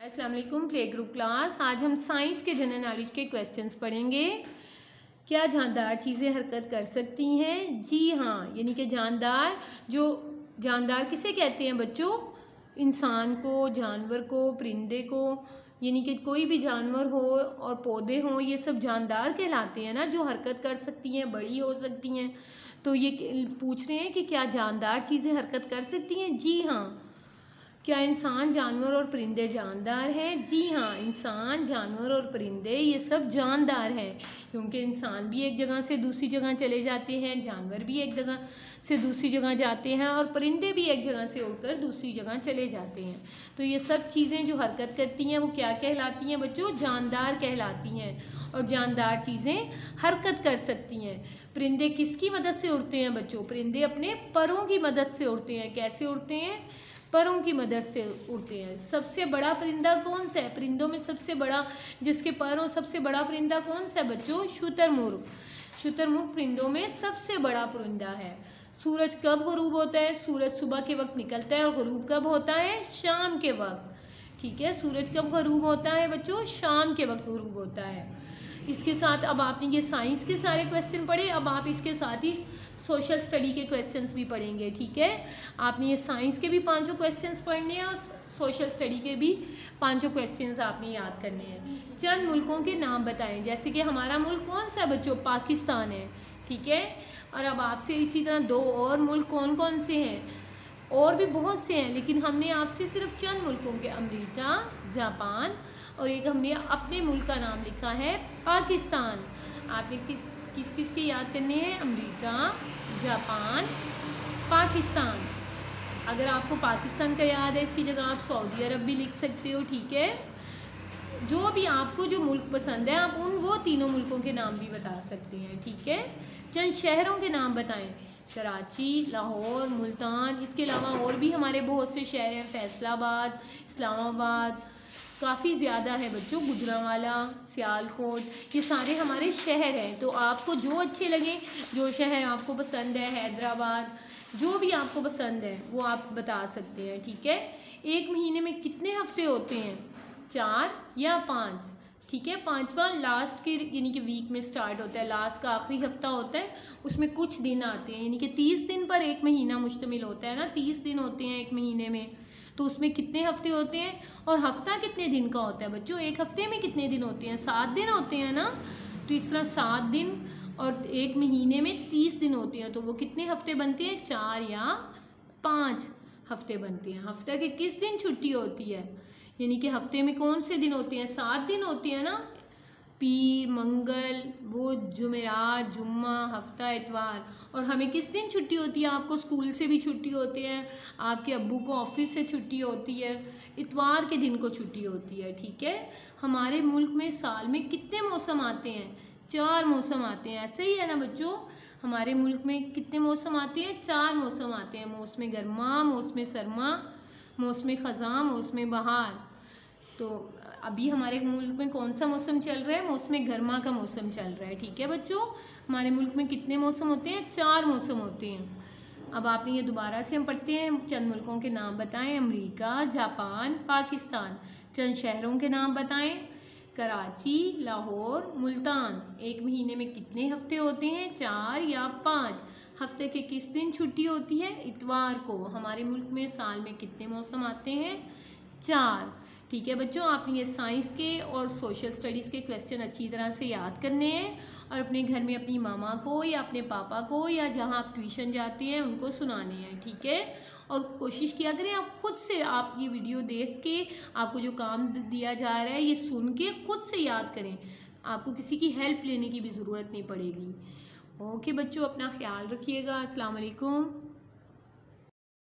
अस्सलाम वालेकुम play group class. आज हम साइंस के जनरल नॉलेज के क्वेश्चंस पढ़ेंगे। क्या जानदार चीज़ें हरकत कर सकती हैं? जी हाँ, यानी कि जानदार किसे कहते हैं बच्चों? इंसान को, जानवर को, परिंदे को, यानी कि कोई भी जानवर हो और पौधे हों, ये सब जानदार कहलाते हैं ना, जो हरकत कर सकती हैं, बड़ी हो सकती हैं। तो ये पूछ रहे हैं कि क्या जानदार चीज़ें हरकत कर सकती हैं? जी हाँ। क्या इंसान, जानवर और परिंदे जानदार हैं? जी हाँ, इंसान, जानवर और परिंदे ये सब जानदार हैं, क्योंकि इंसान भी एक जगह से दूसरी जगह चले जाते हैं, जानवर भी एक जगह से दूसरी जगह जाते हैं और परिंदे भी एक जगह से उड़कर दूसरी जगह चले जाते हैं। तो ये सब चीज़ें जो हरकत करती हैं वो क्या कहलाती हैं बच्चों? जानदार कहलाती हैं। और जानदार चीज़ें हरकत कर सकती हैं। परिंदे किसकी मदद से उड़ते हैं बच्चों? परिंदे अपने परों की मदद से उड़ते हैं। कैसे उड़ते हैं? परों की मदद से उड़ते हैं। सबसे बड़ा परिंदा कौन सा है? परिंदों में सबसे बड़ा, जिसके पैरों सबसे बड़ा परिंदा कौन सा है बच्चों? शुतुरमुर्ग। शुतुरमुर्ग परिंदों में सबसे बड़ा परिंदा है। सूरज कब गुरूब होता है? सूरज सुबह के वक्त निकलता है और गुरूब कब होता है? शाम के वक्त। ठीक है, सूरज कब गुरूब होता है बच्चों? शाम के वक्त गुरूब होता है। इसके साथ अब आपने ये साइंस के सारे क्वेश्चन पढ़े, अब आप इसके साथ ही सोशल स्टडी के क्वेश्चंस भी पढ़ेंगे। ठीक है, आपने ये साइंस के भी 5 क्वेश्चंस पढ़ने हैं और सोशल स्टडी के भी 5 क्वेश्चंस आपने याद करने हैं। चंद मुल्कों के नाम बताएं। जैसे कि हमारा मुल्क कौन सा है बच्चों? पाकिस्तान है। ठीक है, और अब आपसे इसी तरह 2 और मुल्क कौन कौन से हैं? और भी बहुत से हैं, लेकिन हमने आपसे सिर्फ चंद मुल्कों के, अमेरिका, जापान और एक हमने अपने मुल्क का नाम लिखा है पाकिस्तान। आपने किस किस के याद करने हैं? America, Japan, Pakistan. अगर आपको पाकिस्तान का याद है, इसकी जगह आप सऊदी अरब भी लिख सकते हो। ठीक है, जो भी आपको जो मुल्क पसंद है आप वो तीनों मुल्कों के नाम भी बता सकते हैं। ठीक है, चंद शहरों के नाम बताएं। कराची, लाहौर, मुल्तान, इसके अलावा और भी हमारे बहुत से शहर हैं। फैसलाबाद, इस्लामाबाद, काफ़ी ज़्यादा है बच्चों, गुजरांवाला, सियालकोट, ये सारे हमारे शहर हैं। तो आपको जो अच्छे लगे, जो शहर आपको पसंद है, हैदराबाद, जो भी आपको पसंद है वो आप बता सकते हैं। ठीक है, एक महीने में कितने हफ्ते होते हैं? 4 या 5? ठीक है, 5वां लास्ट के यानी कि वीक में स्टार्ट होता है, लास्ट का आखिरी हफ्ता होता है, उसमें कुछ दिन आते हैं, यानी कि 30 दिन पर एक महीना मुश्तमिल होता है ना, 30 दिन होते हैं एक महीने में। तो उसमें कितने हफ्ते होते हैं और हफ्ता कितने दिन का होता है बच्चों? एक हफ्ते में कितने दिन होते हैं? 7 दिन होते हैं ना। तो इस तरह 7 दिन और एक महीने में 30 दिन होते हैं, तो वो कितने हफ्ते बनते हैं? 4 या 5 हफ्ते बनते हैं। हफ्ते के किस दिन छुट्टी होती है? यानी कि हफ्ते में कौन से दिन होते हैं? 7 दिन होते हैं ना, पीर, मंगल, बुध, जुमेरात, जुम्मा, हफ्ता, इतवार। और हमें किस दिन छुट्टी होती है? आपको स्कूल से भी छुट्टी होती है, आपके अब्बू को ऑफिस से छुट्टी होती है, इतवार के दिन को छुट्टी होती है। ठीक है, हमारे मुल्क में साल में कितने मौसम आते हैं? 4 मौसम आते हैं। ऐसे ही है ना बच्चों, हमारे मुल्क में कितने मौसम आते हैं? 4 मौसम आते हैं। मौसम गर्मा, मौसम सरमा, मौसम ख़ज़ां, मौसम बहार। तो अभी हमारे मुल्क में कौन सा मौसम चल रहा है? मौसम गर्मा का मौसम चल रहा है। ठीक है बच्चों, हमारे मुल्क में कितने मौसम होते हैं? 4 मौसम होते हैं। अब आपने ये दोबारा से हम पढ़ते हैं। चंद मुल्कों के नाम बताएं। America, Japan, Pakistan. चंद शहरों के नाम बताएं। कराची, लाहौर, मुल्तान। एक महीने में कितने हफ्ते होते हैं? 4 या 5? हफ्ते के किस दिन छुट्टी होती है? इतवार को। हमारे मुल्क में साल में कितने मौसम आते हैं? 4। ठीक है बच्चों, आपने ये साइंस के और सोशल स्टडीज़ के क्वेश्चन अच्छी तरह से याद करने हैं और अपने घर में अपनी मामा को या अपने पापा को या जहाँ आप ट्यूशन जाते हैं उनको सुनाने हैं। ठीक है, और कोशिश किया करें आप खुद से, आप ये वीडियो देख के, आपको जो काम दिया जा रहा है ये सुन के खुद से याद करें। आपको किसी की हेल्प लेने की भी ज़रूरत नहीं पड़ेगी। ओके बच्चों, अपना ख्याल रखिएगा। अस्सलाम वालेकुम।